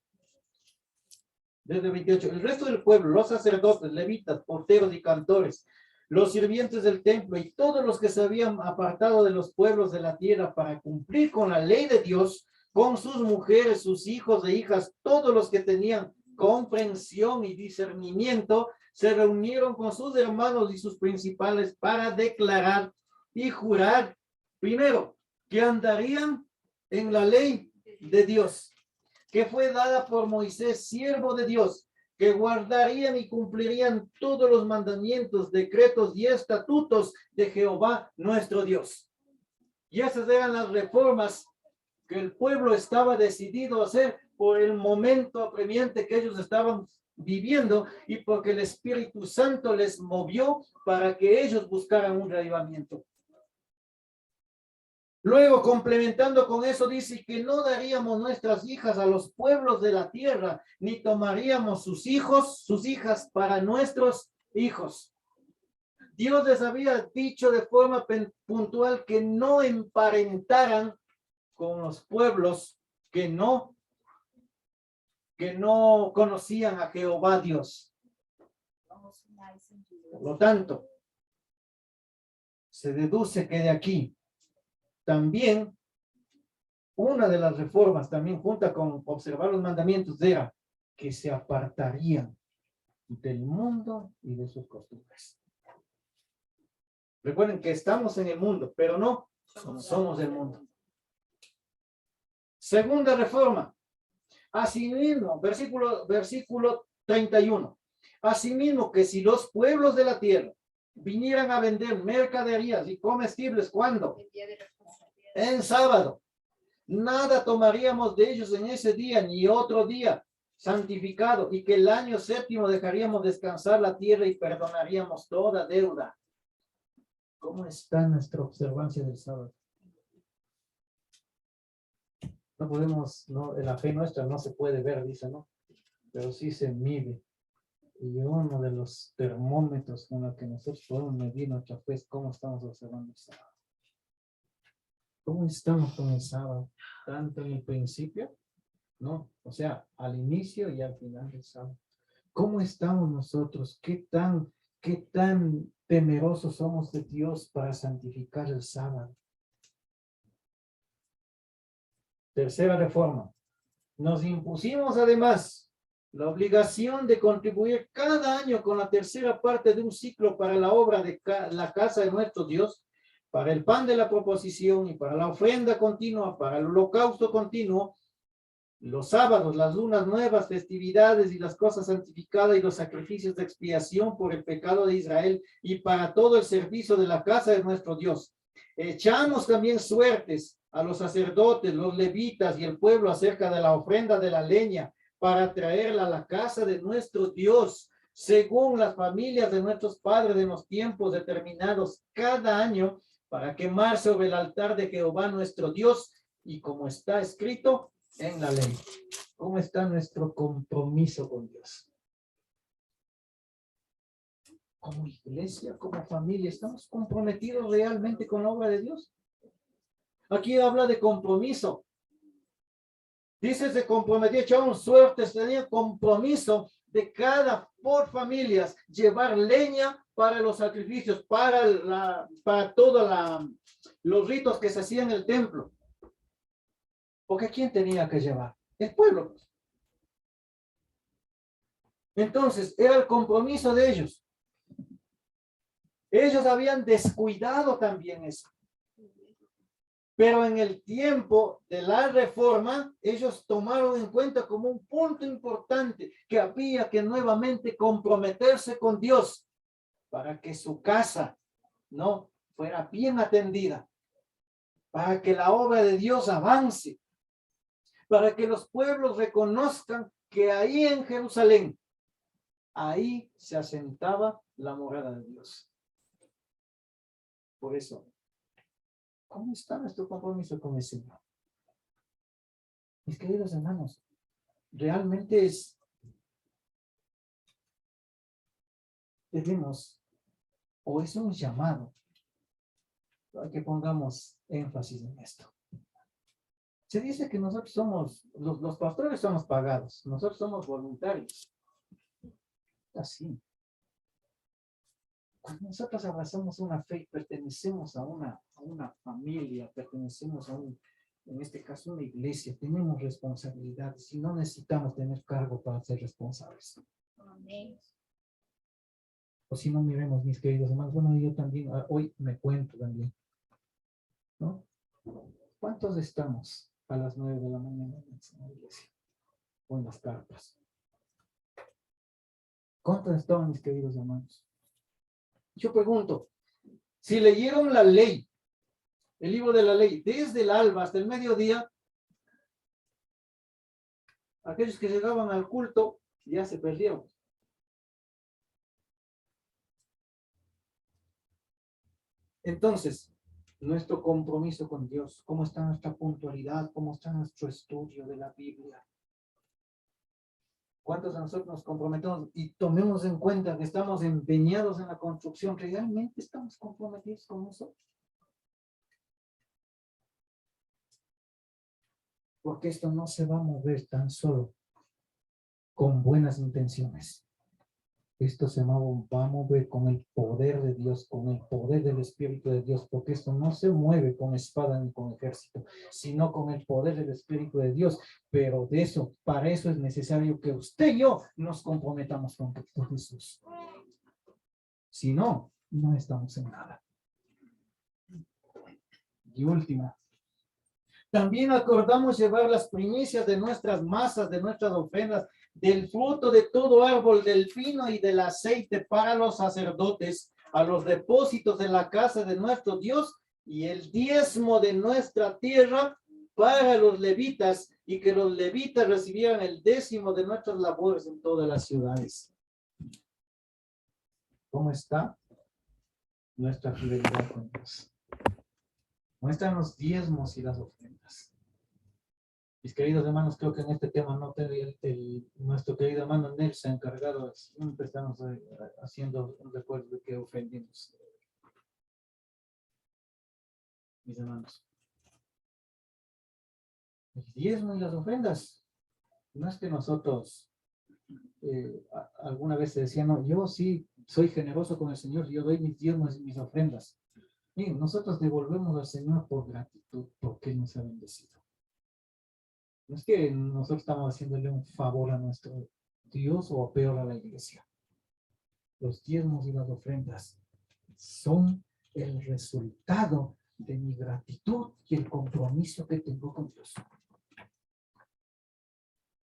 Desde 28. El resto del pueblo, los sacerdotes, levitas, porteros y cantores, los sirvientes del templo y todos los que se habían apartado de los pueblos de la tierra para cumplir con la ley de Dios, con sus mujeres, sus hijos e hijas, todos los que tenían comprensión y discernimiento, se reunieron con sus hermanos y sus principales para declarar y jurar, primero, que andarían en la ley de Dios, que fue dada por Moisés, siervo de Dios, que guardarían y cumplirían todos los mandamientos, decretos y estatutos de Jehová nuestro Dios. Y esas eran las reformas que el pueblo estaba decidido a hacer por el momento apremiante que ellos estaban viviendo y porque el Espíritu Santo les movió para que ellos buscaran un reavivamiento. Luego, complementando con eso, dice que no daríamos nuestras hijas a los pueblos de la tierra, ni tomaríamos sus hijos, sus hijas para nuestros hijos. Dios les había dicho de forma puntual que no emparentaran con los pueblos que no conocían a Jehová Dios. Por lo tanto, se deduce que de aquí también una de las reformas, también junta con observar los mandamientos, era que se apartarían del mundo y de sus costumbres. Recuerden que estamos en el mundo, pero no somos del mundo. Segunda reforma. Asimismo, versículo 31. Asimismo, que si los pueblos de la tierra vinieran a vender mercaderías y comestibles, ¿cuándo? En sábado. Nada tomaríamos de ellos en ese día, ni otro día santificado, y que el año 7º dejaríamos descansar la tierra y perdonaríamos toda deuda. ¿Cómo está nuestra observancia del sábado? No podemos, no, la fe nuestra no se puede ver, dice, ¿no? Pero sí se mide. Y uno de los termómetros con los que nosotros podemos medir nuestra fe es cómo estamos observando el sábado. ¿Cómo estamos con el sábado? Tanto en el principio, ¿no? O sea, al inicio y al final del sábado. ¿Cómo estamos nosotros? ¿Qué tan temerosos somos de Dios para santificar el sábado? Tercera reforma. Nos impusimos además la obligación de contribuir cada año con la tercera parte de un ciclo para la obra de la casa de nuestro Dios, para el pan de la proposición y para la ofrenda continua, para el holocausto continuo, los sábados, las lunas nuevas, festividades y las cosas santificadas y los sacrificios de expiación por el pecado de Israel y para todo el servicio de la casa de nuestro Dios. Echamos también suertes a los sacerdotes, los levitas y el pueblo acerca de la ofrenda de la leña para traerla a la casa de nuestro Dios, según las familias de nuestros padres en los tiempos determinados cada año para quemar sobre el altar de Jehová nuestro Dios y como está escrito en la ley. ¿Cómo está nuestro compromiso con Dios? Como iglesia, como familia, ¿estamos comprometidos realmente con la obra de Dios? Aquí habla de compromiso. Dice se comprometió, echaron suertes, tenía compromiso de cada por familias llevar leña para los sacrificios, para todos los ritos que se hacían en el templo. Porque ¿quién tenía que llevar? El pueblo. Entonces, era el compromiso de ellos. Ellos habían descuidado también eso. Pero en el tiempo de la reforma, ellos tomaron en cuenta como un punto importante que había que nuevamente comprometerse con Dios para que su casa no fuera bien atendida, para que la obra de Dios avance, para que los pueblos reconozcan que ahí en Jerusalén, ahí se asentaba la morada de Dios. Por eso, ¿cómo está nuestro compromiso con el Señor? Mis queridos hermanos, realmente debemos, o es un llamado, para que pongamos énfasis en esto. Se dice que nosotros somos, los pastores somos pagados, nosotros somos voluntarios. Así. Cuando nosotros abrazamos una fe, pertenecemos a una familia, pertenecemos en este caso, una iglesia, tenemos responsabilidades y no necesitamos tener cargo para ser responsables. Amén. O si no, miremos, mis queridos hermanos, bueno, yo también, hoy me cuento también, ¿no? ¿Cuántos estamos a las 9 de la mañana en la iglesia? O en las carpas. ¿Cuántos estaban, mis queridos hermanos? Yo pregunto, si leyeron la ley, el libro de la ley, desde el alba hasta el mediodía, aquellos que llegaban al culto ya se perdieron. Entonces, nuestro compromiso con Dios, cómo está nuestra puntualidad, cómo está nuestro estudio de la Biblia. ¿Cuántos de nosotros nos comprometemos y tomemos en cuenta que estamos empeñados en la construcción? ¿Realmente estamos comprometidos con eso? Porque esto no se va a mover tan solo con buenas intenciones. Esto se va a mover con el poder de Dios, con el poder del Espíritu de Dios, porque esto no se mueve con espada ni con ejército, sino con el poder del Espíritu de Dios. Pero de eso, para eso es necesario que usted y yo nos comprometamos con Cristo Jesús. Si no, no estamos en nada. Y última. También acordamos llevar las primicias de nuestras masas, de nuestras ofrendas, del fruto de todo árbol, del vino y del aceite para los sacerdotes, a los depósitos de la casa de nuestro Dios y el diezmo de nuestra tierra para los levitas y que los levitas recibieran el décimo de nuestras labores en todas las ciudades. ¿Cómo está nuestra fidelidad con Dios? Muestran los diezmos y las ofrendas. Mis queridos hermanos, creo que en este tema nuestro querido hermano Nelson se ha encargado, siempre estamos haciendo un recuerdo de que ofendimos. Mis hermanos. El diezmo y las ofrendas. No es que nosotros alguna vez se decía, no, yo sí soy generoso con el Señor, yo doy mis diezmos y mis ofrendas. Miren, nosotros devolvemos al Señor por gratitud, porque Él nos ha bendecido. No es que nosotros estamos haciéndole un favor a nuestro Dios o peor a la iglesia. Los diezmos y las ofrendas son el resultado de mi gratitud y el compromiso que tengo con Dios.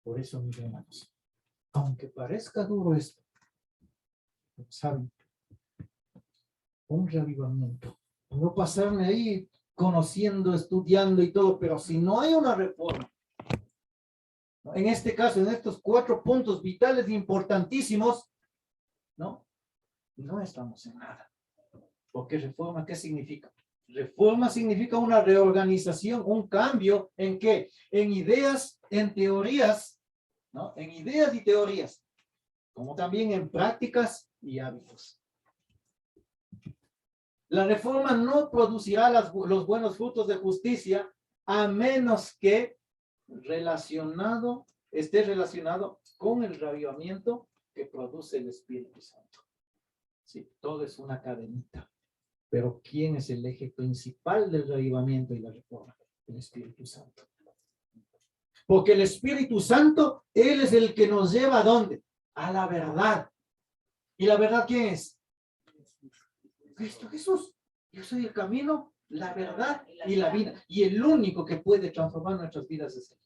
Por eso, mis hermanos, aunque parezca duro esto, ¿saben? Un reavivamiento. Puedo pasarme ahí conociendo, estudiando y todo, pero si no hay una reforma, en este caso, en estos 4 puntos vitales importantísimos, no estamos en nada. Porque reforma, ¿qué significa? Reforma significa una reorganización, un cambio ¿en qué? En ideas, en teorías, ¿no? En ideas y teorías, como también en prácticas y hábitos. La reforma no producirá los buenos frutos de justicia a menos que esté relacionado con el reavivamiento que produce el Espíritu Santo. Sí, todo es una cadenita. Pero ¿quién es el eje principal del reavivamiento y la reforma? El Espíritu Santo. Porque el Espíritu Santo, Él es el que nos lleva ¿a dónde? A la verdad. ¿Y la verdad quién es? Cristo Jesús. Yo soy el camino, la verdad y la vida. Y el único que puede transformar nuestras vidas es Él.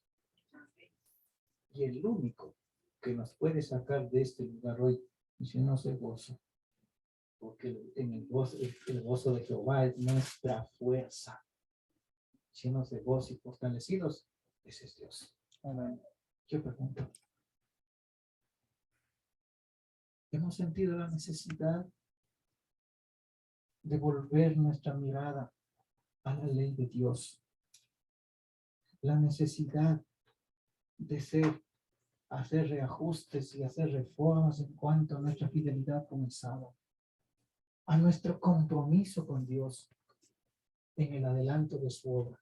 Y el único que nos puede sacar de este lugar hoy, llenos de gozo. Porque el gozo de Jehová es nuestra fuerza. Llenos de gozo y fortalecidos, ese es Dios. Amén. Yo pregunto, ¿hemos sentido la necesidad de volver nuestra mirada a la ley de Dios? La necesidad de hacer reajustes y hacer reformas en cuanto a nuestra fidelidad con el sábado, a nuestro compromiso con Dios en el adelanto de su obra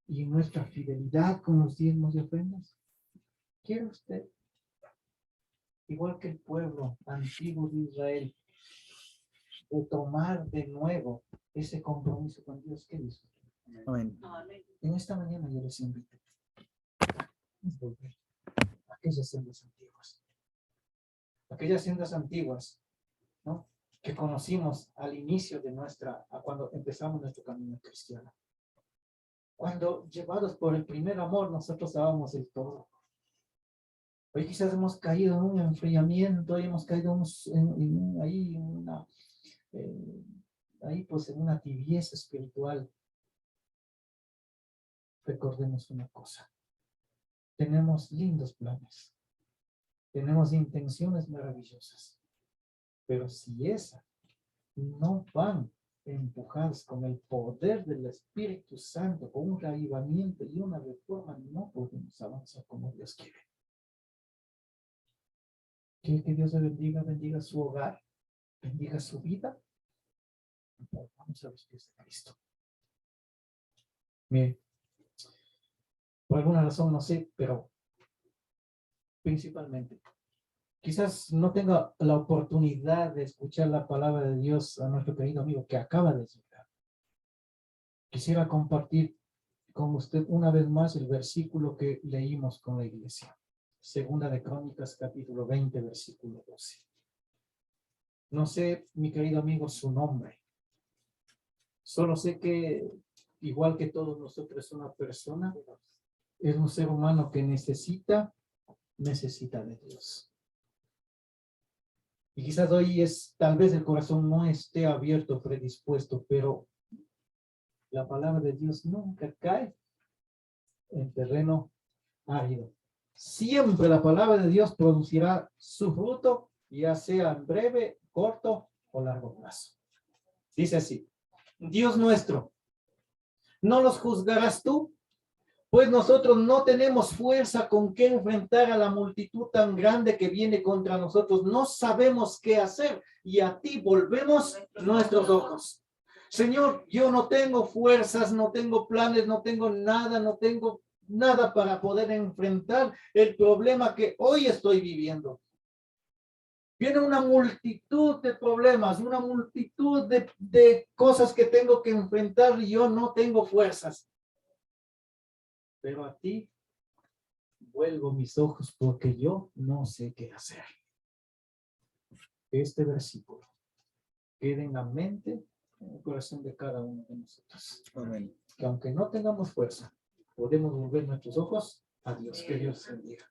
y nuestra fidelidad con los diezmos y ofrendas. ¿Quiere usted, igual que el pueblo antiguo de Israel, de tomar de nuevo ese compromiso con Dios? ¿Qué dice? Amén. En esta mañana yo les invito a volver a aquellas sendas antiguas. Aquellas sendas antiguas, ¿no? Que conocimos al inicio de cuando empezamos nuestro camino cristiano. Cuando llevados por el primer amor, nosotros dábamos el todo. Hoy quizás hemos caído en un enfriamiento, hemos caído en una tibieza espiritual. Recordemos una cosa. Tenemos lindos planes. Tenemos intenciones maravillosas. Pero si esas no van empujadas con el poder del Espíritu Santo, con un reavivamiento y una reforma, no podemos avanzar como Dios quiere. ¿Quiere que Dios le bendiga su hogar, bendiga su vida? Vamos a los pies de Cristo. Mire, por alguna razón, no sé, pero principalmente, quizás no tenga la oportunidad de escuchar la palabra de Dios a nuestro querido amigo que acaba de llegar. Quisiera compartir con usted una vez más el versículo que leímos con la iglesia. Segunda de Crónicas, capítulo 20, versículo 12. No sé, mi querido amigo, su nombre. Solo sé que, igual que todos nosotros, es una persona, es un ser humano que necesita de Dios. Y quizás hoy tal vez el corazón no esté abierto, predispuesto, pero la palabra de Dios nunca cae en terreno árido. Siempre la palabra de Dios producirá su fruto, ya sea en breve, corto o largo plazo. Dice así: Dios nuestro, ¿no los juzgarás tú? Pues nosotros no tenemos fuerza con qué enfrentar a la multitud tan grande que viene contra nosotros. No sabemos qué hacer y a ti volvemos nuestros ojos. Señor, yo no tengo fuerzas, no tengo planes, no tengo nada para poder enfrentar el problema que hoy estoy viviendo. Viene una multitud de problemas, una multitud de cosas que tengo que enfrentar y yo no tengo fuerzas. Pero a ti vuelvo mis ojos porque yo no sé qué hacer. Este versículo quede en la mente, en el corazón de cada uno de nosotros. Amén. Que aunque no tengamos fuerza, podemos volver nuestros ojos a Dios. Que Dios bendiga.